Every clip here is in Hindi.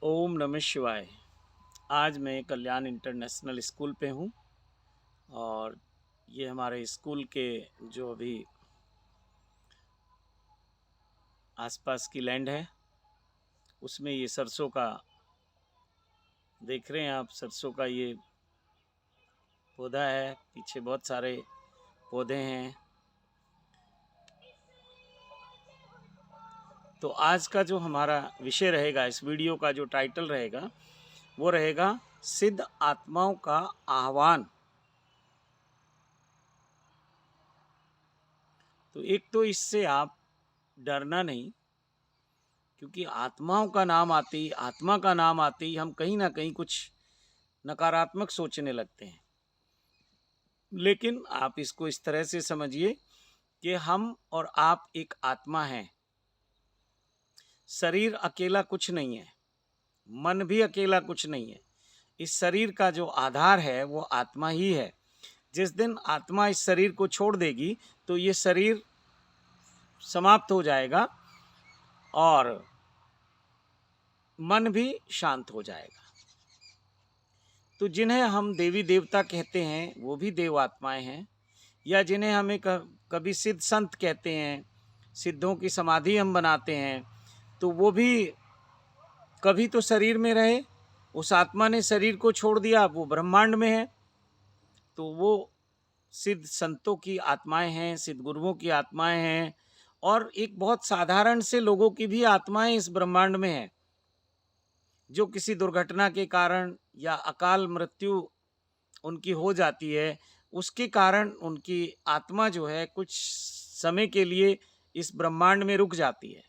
ओम नमः शिवाय। आज मैं कल्याण इंटरनेशनल स्कूल पे हूँ और ये हमारे स्कूल के जो अभी आसपास की लैंड है उसमें ये सरसों का देख रहे हैं आप। सरसों का ये पौधा है, पीछे बहुत सारे पौधे हैं। तो आज का जो हमारा विषय रहेगा, इस वीडियो का जो टाइटल रहेगा वो रहेगा सिद्ध आत्माओं का आह्वान। तो एक तो इससे आप डरना नहीं, क्योंकि आत्माओं का नाम आते ही, आत्मा का नाम आते ही हम कहीं ना कहीं कुछ नकारात्मक सोचने लगते हैं। लेकिन आप इसको इस तरह से समझिए कि हम और आप एक आत्मा हैं। शरीर अकेला कुछ नहीं है, मन भी अकेला कुछ नहीं है। इस शरीर का जो आधार है वो आत्मा ही है। जिस दिन आत्मा इस शरीर को छोड़ देगी तो ये शरीर समाप्त हो जाएगा और मन भी शांत हो जाएगा। तो जिन्हें हम देवी देवता कहते हैं वो भी देव आत्माएं हैं, या जिन्हें हमें कभी सिद्ध संत कहते हैं, सिद्धों की समाधि हम बनाते हैं, तो वो भी कभी तो शरीर में रहे, उस आत्मा ने शरीर को छोड़ दिया, वो ब्रह्मांड में है। तो वो सिद्ध संतों की आत्माएं हैं, सिद्ध गुरुओं की आत्माएं हैं, और एक बहुत साधारण से लोगों की भी आत्माएं इस ब्रह्मांड में हैं, जो किसी दुर्घटना के कारण या अकाल मृत्यु उनकी हो जाती है, उसके कारण उनकी आत्मा जो है कुछ समय के लिए इस ब्रह्मांड में रुक जाती है।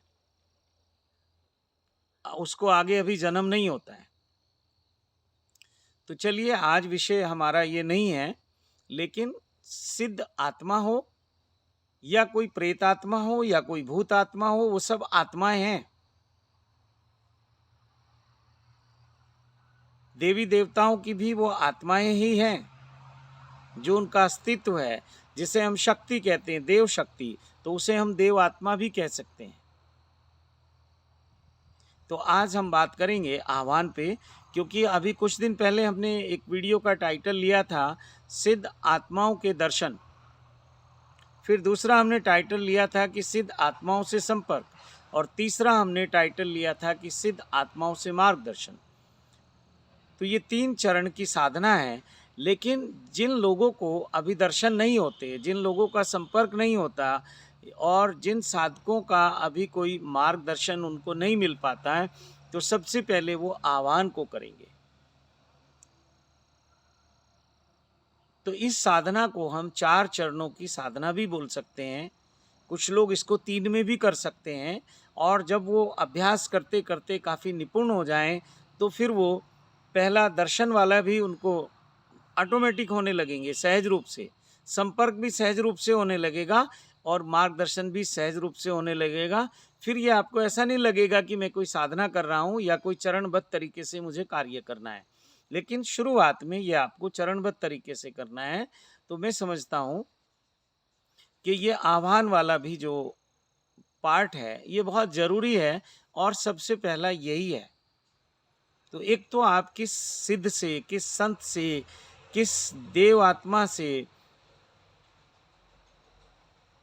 उसको आगे अभी जन्म नहीं होता है। तो चलिए, आज विषय हमारा ये नहीं है, लेकिन सिद्ध आत्मा हो या कोई प्रेत आत्मा हो या कोई भूत आत्मा हो, वो सब आत्माएं हैं। देवी देवताओं की भी वो आत्माएं ही हैं। जो उनका अस्तित्व है, जिसे हम शक्ति कहते हैं, देव शक्ति, तो उसे हम देव आत्मा भी कह सकते हैं। तो आज हम बात करेंगे आह्वान पे, क्योंकि अभी कुछ दिन पहले हमने एक वीडियो का टाइटल लिया था सिद्ध आत्माओं के दर्शन। फिर दूसरा हमने टाइटल लिया था कि सिद्ध आत्माओं से संपर्क, और तीसरा हमने टाइटल लिया था कि सिद्ध आत्माओं से मार्गदर्शन। तो ये 3 चरण की साधना है। लेकिन जिन लोगों को अभी दर्शन नहीं होते, जिन लोगों का संपर्क नहीं होता, और जिन साधकों का अभी कोई मार्गदर्शन उनको नहीं मिल पाता है, तो सबसे पहले वो आह्वान को करेंगे। तो इस साधना को हम 4 चरणों की साधना भी बोल सकते हैं। कुछ लोग इसको 3 में भी कर सकते हैं, और जब वो अभ्यास करते करते काफ़ी निपुण हो जाएं, तो फिर वो पहला दर्शन वाला भी उनको ऑटोमेटिक होने लगेंगे, सहज रूप से। संपर्क भी सहज रूप से होने लगेगा और मार्गदर्शन भी सहज रूप से होने लगेगा। फिर ये आपको ऐसा नहीं लगेगा कि मैं कोई साधना कर रहा हूँ या कोई चरणबद्ध तरीके से मुझे कार्य करना है। लेकिन शुरुआत में ये आपको चरणबद्ध तरीके से करना है। तो मैं समझता हूँ कि ये आह्वान वाला भी जो पार्ट है ये बहुत ज़रूरी है, और सबसे पहला यही है। तो एक तो आप किस सिद्ध से, किस संत से, किस देव आत्मा से,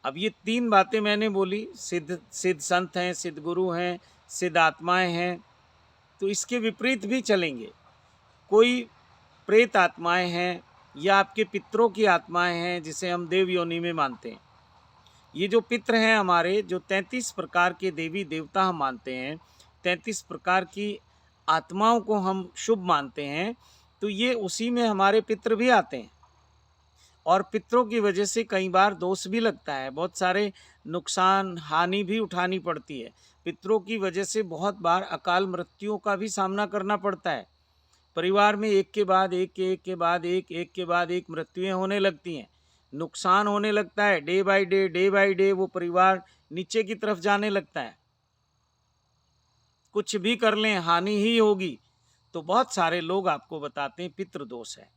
अब ये 3 बातें मैंने बोली, सिद्ध सिद्ध संत हैं, सिद्ध गुरु हैं, सिद्ध आत्माएं हैं। तो इसके विपरीत भी चलेंगे। कोई प्रेत आत्माएं हैं, या आपके पितरों की आत्माएं हैं, जिसे हम देव योनि में मानते हैं। ये जो पित्र हैं हमारे, जो 33 प्रकार के देवी देवता हम मानते हैं, 33 प्रकार की आत्माओं को हम शुभ मानते हैं, तो ये उसी में हमारे पित्र भी आते हैं। और पितरों की वजह से कई बार दोष भी लगता है, बहुत सारे नुकसान हानि भी उठानी पड़ती है। पितरों की वजह से बहुत बार अकाल मृत्युओं का भी सामना करना पड़ता है। परिवार में एक के बाद एक, एक के बाद एक के बाद एक मृत्युएं होने लगती हैं, नुकसान होने लगता है। डे बाय डे वो परिवार नीचे की तरफ जाने लगता है। कुछ भी कर लें हानि ही होगी। तो बहुत सारे लोग आपको बताते हैं पितृदोष है।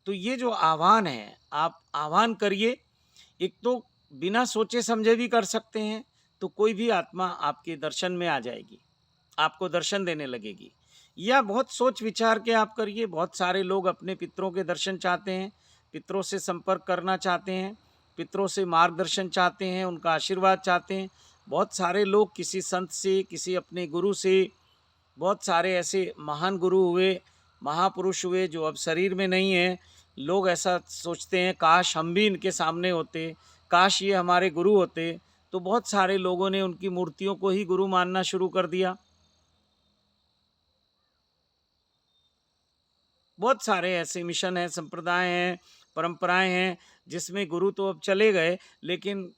तो ये जो आह्वान है, आप आह्वान करिए। एक तो बिना सोचे समझे भी कर सकते हैं, तो कोई भी आत्मा आपके दर्शन में आ जाएगी, आपको दर्शन देने लगेगी। या बहुत सोच विचार के आप करिए, बहुत सारे लोग अपने पितरों के दर्शन चाहते हैं, पितरों से संपर्क करना चाहते हैं, पितरों से मार्गदर्शन चाहते हैं, उनका आशीर्वाद चाहते हैं। बहुत सारे लोग किसी संत से, किसी अपने गुरु से, बहुत सारे ऐसे महान गुरु हुए, महापुरुष हुए जो अब शरीर में नहीं हैं, लोग ऐसा सोचते हैं काश हम भी इनके सामने होते, काश ये हमारे गुरु होते। तो बहुत सारे लोगों ने उनकी मूर्तियों को ही गुरु मानना शुरू कर दिया। बहुत सारे ऐसे मिशन हैं, संप्रदाय हैं, परंपराएं हैं जिसमें गुरु तो अब चले गए, लेकिन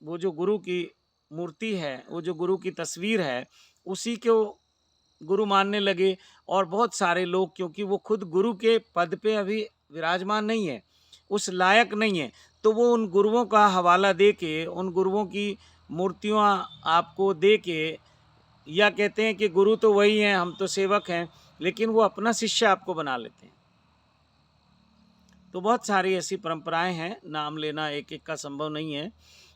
वो जो गुरु की मूर्ति है, वो जो गुरु की तस्वीर है, उसी को गुरु मानने लगे। और बहुत सारे लोग, क्योंकि वो खुद गुरु के पद पे अभी विराजमान नहीं है, उस लायक नहीं है, तो वो उन गुरुओं का हवाला दे के, उन गुरुओं की मूर्तियाँ आपको दे के, या कहते हैं कि गुरु तो वही हैं, हम तो सेवक हैं, लेकिन वो अपना शिष्य आपको बना लेते हैं। तो बहुत सारी ऐसी परंपराएं हैं, नाम लेना एक एक का संभव नहीं है।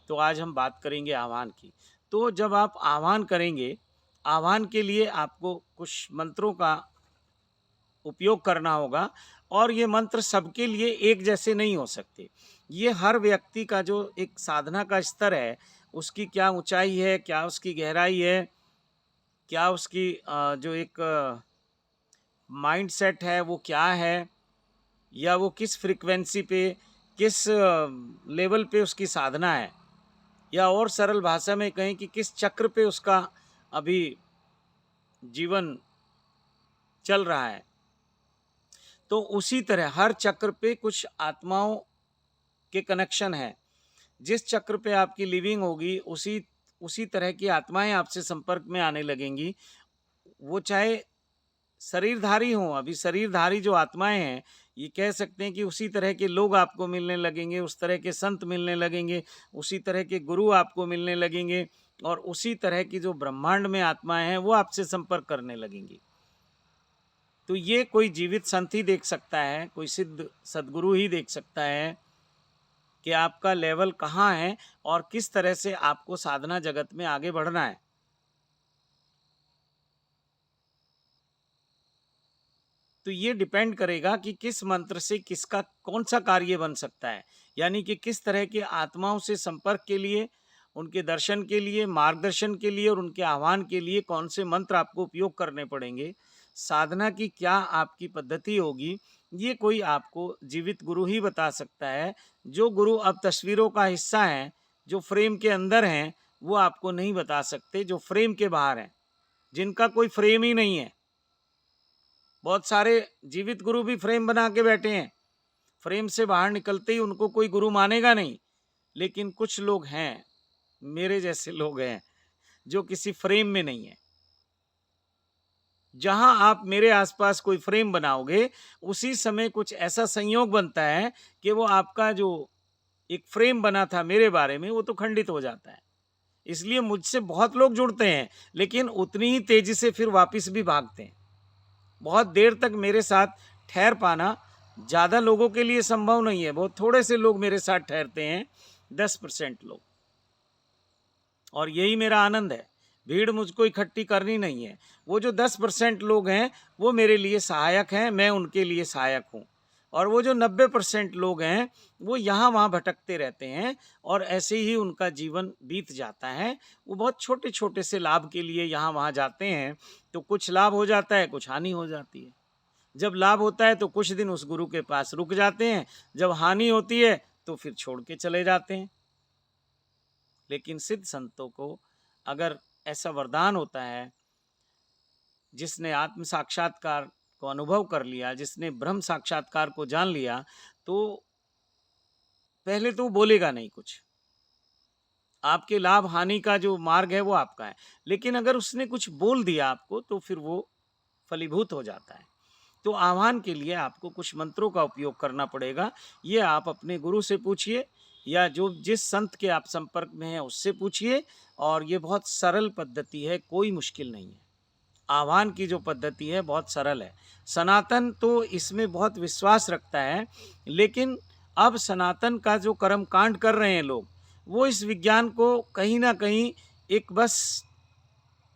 तो आज हम बात करेंगे आह्वान की। तो जब आप आह्वान करेंगे, आह्वान के लिए आपको कुछ मंत्रों का उपयोग करना होगा, और ये मंत्र सबके लिए एक जैसे नहीं हो सकते। ये हर व्यक्ति का जो एक साधना का स्तर है, उसकी क्या ऊंचाई है, क्या उसकी गहराई है, क्या उसकी जो एक माइंड सेट है वो क्या है, या वो किस फ्रीक्वेंसी पे, किस लेवल पे उसकी साधना है, या और सरल भाषा में कहें कि किस चक्र पे उसका अभी जीवन चल रहा है। तो उसी तरह हर चक्र पे कुछ आत्माओं के कनेक्शन है। जिस चक्र पे आपकी लिविंग होगी, उसी तरह की आत्माएं आपसे संपर्क में आने लगेंगी। वो चाहे शरीरधारी हों, अभी शरीरधारी जो आत्माएं हैं, ये कह सकते हैं कि उसी तरह के लोग आपको मिलने लगेंगे, उस तरह के संत मिलने लगेंगे, उसी तरह के गुरु आपको मिलने लगेंगे, और उसी तरह की जो ब्रह्मांड में आत्माएं हैं वो आपसे संपर्क करने लगेंगी। तो ये कोई जीवित संत ही देख सकता है, कोई सिद्ध सद्गुरु ही देख सकता है कि आपका लेवल कहाँ है और किस तरह से आपको साधना जगत में आगे बढ़ना है। तो ये डिपेंड करेगा कि किस मंत्र से किसका कौन सा कार्य बन सकता है, यानी कि किस तरह के आत्माओं से संपर्क के लिए, उनके दर्शन के लिए, मार्गदर्शन के लिए और उनके आह्वान के लिए कौन से मंत्र आपको उपयोग करने पड़ेंगे, साधना की क्या आपकी पद्धति होगी, ये कोई आपको जीवित गुरु ही बता सकता है। जो गुरु अब तस्वीरों का हिस्सा हैं, जो फ्रेम के अंदर हैं, वो आपको नहीं बता सकते। जो फ्रेम के बाहर हैं, जिनका कोई फ्रेम ही नहीं है, बहुत सारे जीवित गुरु भी फ्रेम बना के बैठे हैं, फ्रेम से बाहर निकलते ही उनको कोई गुरु मानेगा नहीं। लेकिन कुछ लोग हैं, मेरे जैसे लोग हैं, जो किसी फ्रेम में नहीं है। जहां आप मेरे आसपास कोई फ्रेम बनाओगे, उसी समय कुछ ऐसा संयोग बनता है कि वो आपका जो एक फ्रेम बना था मेरे बारे में, वो तो खंडित हो जाता है। इसलिए मुझसे बहुत लोग जुड़ते हैं, लेकिन उतनी ही तेजी से फिर वापस भी भागते हैं। बहुत देर तक मेरे साथ ठहर पाना ज़्यादा लोगों के लिए संभव नहीं है। बहुत थोड़े से लोग मेरे साथ ठहरते हैं, 10% लोग, और यही मेरा आनंद है। भीड़ मुझको इकट्ठी करनी नहीं है। वो जो 10% लोग हैं, वो मेरे लिए सहायक हैं, मैं उनके लिए सहायक हूँ। और वो जो 90% लोग हैं, वो यहाँ वहाँ भटकते रहते हैं, और ऐसे ही उनका जीवन बीत जाता है। वो बहुत छोटे छोटे से लाभ के लिए यहाँ वहाँ जाते हैं, तो कुछ लाभ हो जाता है, कुछ हानि हो जाती है। जब लाभ होता है तो कुछ दिन उस गुरु के पास रुक जाते हैं, जब हानि होती है तो फिर छोड़ के चले जाते हैं। लेकिन सिद्ध संतों को अगर ऐसा वरदान होता है, जिसने आत्म साक्षात्कार को अनुभव कर लिया, जिसने ब्रह्म साक्षात्कार को जान लिया, तो पहले तो बोलेगा नहीं कुछ। आपके लाभ हानि का जो मार्ग है वो आपका है, लेकिन अगर उसने कुछ बोल दिया आपको, तो फिर वो फलीभूत हो जाता है। तो आह्वान के लिए आपको कुछ मंत्रों का उपयोग करना पड़ेगा। ये आप अपने गुरु से पूछिए, या जो जिस संत के आप संपर्क में हैं उससे पूछिए, और ये बहुत सरल पद्धति है, कोई मुश्किल नहीं है। आह्वान की जो पद्धति है बहुत सरल है। सनातन तो इसमें बहुत विश्वास रखता है, लेकिन अब सनातन का जो कर्म कांड कर रहे हैं लोग, वो इस विज्ञान को कहीं ना कहीं एक बस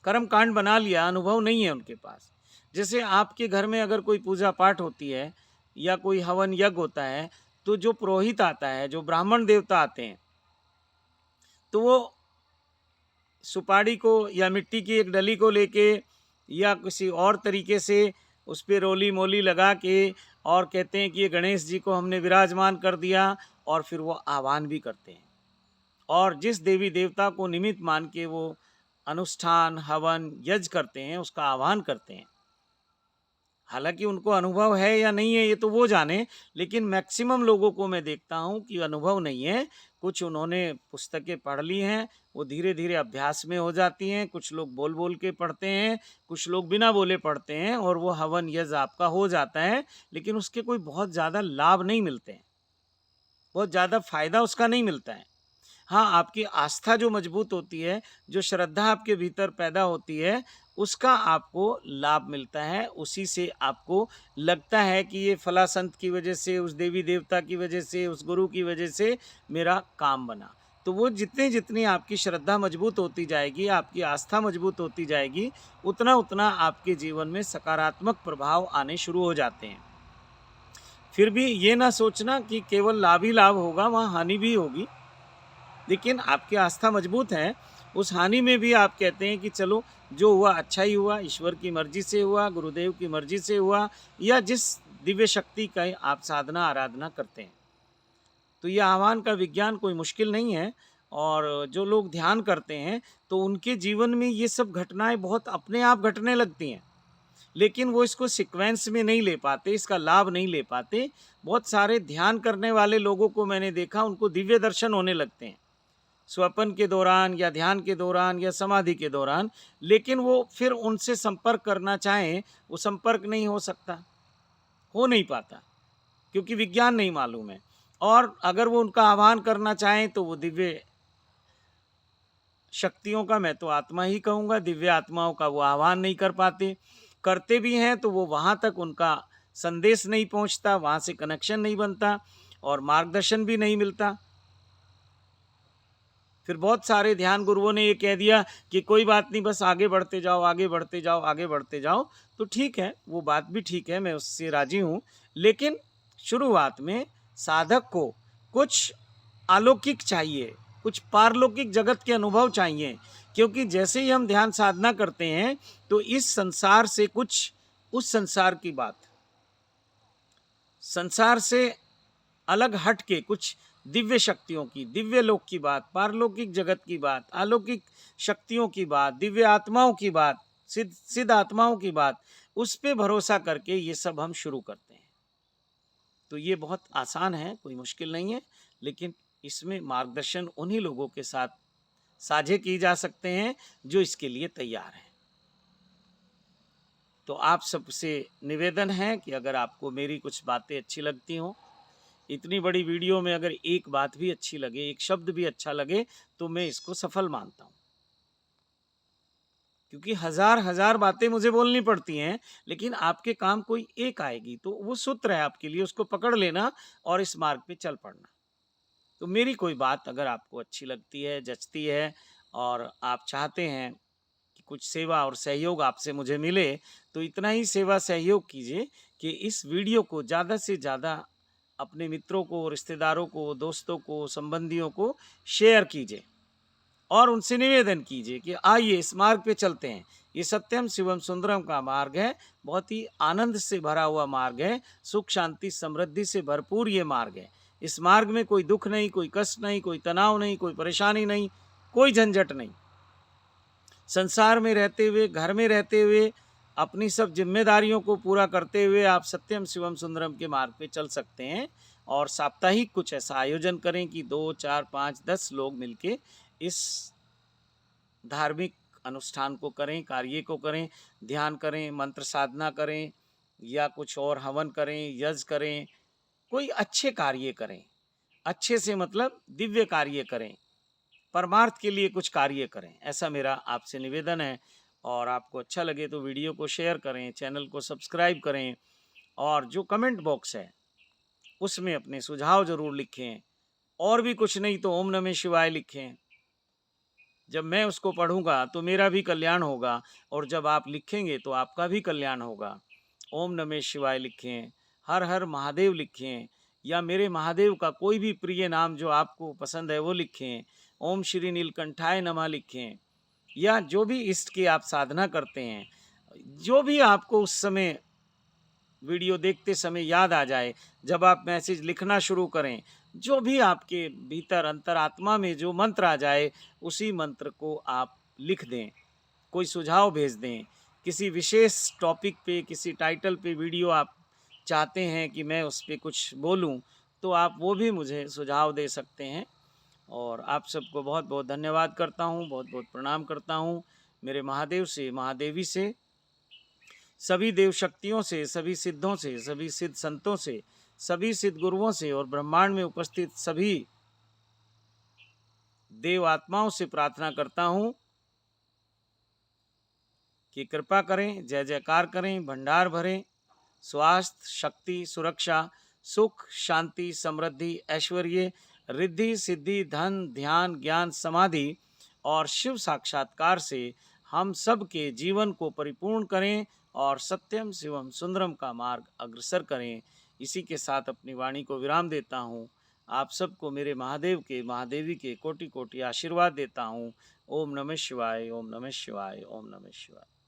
कर्म कांड बना लिया, अनुभव नहीं है उनके पास। जैसे आपके घर में अगर कोई पूजा पाठ होती है या कोई हवन यज्ञ होता है, तो जो पुरोहित आता है, जो ब्राह्मण देवता आते हैं, तो वो सुपारी को या मिट्टी की एक डली को लेके या किसी और तरीके से उस पे रोली मोली लगा के और कहते हैं कि ये गणेश जी को हमने विराजमान कर दिया, और फिर वो आह्वान भी करते हैं। और जिस देवी देवता को निमित्त मान के वो अनुष्ठान हवन यज्ञ करते हैं, उसका आह्वान करते हैं। हालांकि उनको अनुभव है या नहीं है ये तो वो जाने, लेकिन मैक्सिमम लोगों को मैं देखता हूँ कि अनुभव नहीं है। कुछ उन्होंने पुस्तकें पढ़ ली हैं, वो धीरे धीरे अभ्यास में हो जाती हैं। कुछ लोग बोल बोल के पढ़ते हैं, कुछ लोग बिना बोले पढ़ते हैं, और वो हवन यज्ञ आपका हो जाता है, लेकिन उसके कोई बहुत ज़्यादा लाभ नहीं मिलते हैं, बहुत ज़्यादा फायदा उसका नहीं मिलता है। हाँ, आपकी आस्था जो मजबूत होती है, जो श्रद्धा आपके भीतर पैदा होती है, उसका आपको लाभ मिलता है। उसी से आपको लगता है कि ये फला संत की वजह से, उस देवी देवता की वजह से, उस गुरु की वजह से मेरा काम बना। तो वो जितनी जितनी आपकी श्रद्धा मजबूत होती जाएगी, आपकी आस्था मजबूत होती जाएगी, उतना उतना आपके जीवन में सकारात्मक प्रभाव आने शुरू हो जाते हैं। फिर भी ये ना सोचना कि केवल लाभ ही लाभ होगा, वहाँ हानि भी होगी। लेकिन आपकी आस्था मजबूत है, उस हानि में भी आप कहते हैं कि चलो जो हुआ अच्छा ही हुआ, ईश्वर की मर्जी से हुआ, गुरुदेव की मर्जी से हुआ, या जिस दिव्य शक्ति का आप साधना आराधना करते हैं। तो यह आह्वान का विज्ञान कोई मुश्किल नहीं है, और जो लोग ध्यान करते हैं तो उनके जीवन में ये सब घटनाएं बहुत अपने आप घटने लगती हैं, लेकिन वो इसको सीक्वेंस में नहीं ले पाते, इसका लाभ नहीं ले पाते। बहुत सारे ध्यान करने वाले लोगों को मैंने देखा, उनको दिव्य दर्शन होने लगते हैं स्वपन के दौरान या ध्यान के दौरान या समाधि के दौरान, लेकिन वो फिर उनसे संपर्क करना चाहें, वो संपर्क नहीं हो सकता, हो नहीं पाता, क्योंकि विज्ञान नहीं मालूम है। और अगर वो उनका आह्वान करना चाहें तो वो दिव्य शक्तियों का, मैं तो आत्मा ही कहूँगा, दिव्य आत्माओं का वो आह्वान नहीं कर पाते। करते भी हैं तो वो वहाँ तक उनका संदेश नहीं पहुँचता, वहाँ से कनेक्शन नहीं बनता और मार्गदर्शन भी नहीं मिलता। फिर बहुत सारे ध्यान गुरुओं ने ये कह दिया कि कोई बात नहीं, बस आगे बढ़ते जाओ, आगे बढ़ते जाओ, आगे बढ़ते जाओ। तो ठीक है, वो बात भी ठीक है, मैं उससे राजी हूँ। लेकिन शुरुआत में साधक को कुछ अलौकिक चाहिए, कुछ पारलौकिक जगत के अनुभव चाहिए, क्योंकि जैसे ही हम ध्यान साधना करते हैं तो इस संसार से कुछ उस संसार की बात, संसार से अलग हट के कुछ दिव्य शक्तियों की, दिव्य लोक की बात, पारलौकिक जगत की बात, अलौकिक शक्तियों की बात, दिव्य आत्माओं की बात, सिद्ध आत्माओं की बात, उस पे भरोसा करके ये सब हम शुरू करते हैं। तो ये बहुत आसान है, कोई मुश्किल नहीं है, लेकिन इसमें मार्गदर्शन उन्हीं लोगों के साथ साझे की जा सकते हैं जो इसके लिए तैयार हैं। तो आप सबसे निवेदन है कि अगर आपको मेरी कुछ बातें अच्छी लगती हों, इतनी बड़ी वीडियो में अगर एक बात भी अच्छी लगे, एक शब्द भी अच्छा लगे, तो मैं इसको सफल मानता हूँ। क्योंकि हजार हजार बातें मुझे बोलनी पड़ती हैं, लेकिन आपके काम कोई एक आएगी, तो वो सूत्र है आपके लिए, उसको पकड़ लेना और इस मार्ग पे चल पड़ना। तो मेरी कोई बात अगर आपको अच्छी लगती है, जचती है, और आप चाहते हैं कि कुछ सेवा और सहयोग आपसे मुझे मिले, तो इतना ही सेवा सहयोग कीजिए कि इस वीडियो को ज़्यादा से ज़्यादा अपने मित्रों को, रिश्तेदारों को, दोस्तों को, संबंधियों को शेयर कीजिए और उनसे निवेदन कीजिए कि आइए इस मार्ग पे चलते हैं। ये सत्यम शिवम सुंदरम का मार्ग है, बहुत ही आनंद से भरा हुआ मार्ग है, सुख शांति समृद्धि से भरपूर ये मार्ग है। इस मार्ग में कोई दुख नहीं, कोई कष्ट नहीं, कोई तनाव नहीं, कोई परेशानी नहीं, कोई झंझट नहीं। संसार में रहते हुए, घर में रहते हुए, अपनी सब जिम्मेदारियों को पूरा करते हुए आप सत्यम शिवम सुंदरम के मार्ग पे चल सकते हैं। और साप्ताहिक कुछ ऐसा आयोजन करें कि 2, 4, 5, 10 लोग मिलके इस धार्मिक अनुष्ठान को करें, कार्य को करें, ध्यान करें, मंत्र साधना करें, या कुछ और हवन करें, यज्ञ करें, कोई अच्छे कार्य करें। अच्छे से मतलब दिव्य कार्य करें, परमार्थ के लिए कुछ कार्य करें, ऐसा मेरा आपसे निवेदन है। और आपको अच्छा लगे तो वीडियो को शेयर करें, चैनल को सब्सक्राइब करें, और जो कमेंट बॉक्स है उसमें अपने सुझाव ज़रूर लिखें। और भी कुछ नहीं तो ओम नमः शिवाय लिखें। जब मैं उसको पढ़ूंगा तो मेरा भी कल्याण होगा, और जब आप लिखेंगे तो आपका भी कल्याण होगा। ओम नमः शिवाय लिखें, हर हर महादेव लिखें, या मेरे महादेव का कोई भी प्रिय नाम जो आपको पसंद है वो लिखें। ओम श्री नीलकंठाय नमः लिखें, या जो भी इष्ट की आप साधना करते हैं, जो भी आपको उस समय वीडियो देखते समय याद आ जाए, जब आप मैसेज लिखना शुरू करें, जो भी आपके भीतर अंतरात्मा में जो मंत्र आ जाए, उसी मंत्र को आप लिख दें। कोई सुझाव भेज दें, किसी विशेष टॉपिक पे, किसी टाइटल पे वीडियो आप चाहते हैं कि मैं उस पे कुछ बोलूं, तो आप वो भी मुझे सुझाव दे सकते हैं। और आप सबको बहुत बहुत धन्यवाद करता हूँ, बहुत बहुत प्रणाम करता हूँ। मेरे महादेव से, महादेवी से, सभी देव शक्तियों से, सभी सिद्धों से, सभी सिद्ध संतों से, सभी सिद्ध गुरुओं से, और ब्रह्मांड में उपस्थित सभी देव आत्माओं से प्रार्थना करता हूँ कि कृपा करें, जय जयकार करें, भंडार भरें, स्वास्थ्य, शक्ति, सुरक्षा, सुख, शांति, समृद्धि, ऐश्वर्य, रिद्धि, सिद्धि, धन, ध्यान, ज्ञान, समाधि और शिव साक्षात्कार से हम सब के जीवन को परिपूर्ण करें और सत्यम शिवम सुंदरम का मार्ग अग्रसर करें। इसी के साथ अपनी वाणी को विराम देता हूँ। आप सबको मेरे महादेव के, महादेवी के कोटि कोटि आशीर्वाद देता हूँ। ओम नमः शिवाय, ओम नमः शिवाय, ओम नमः शिवाय।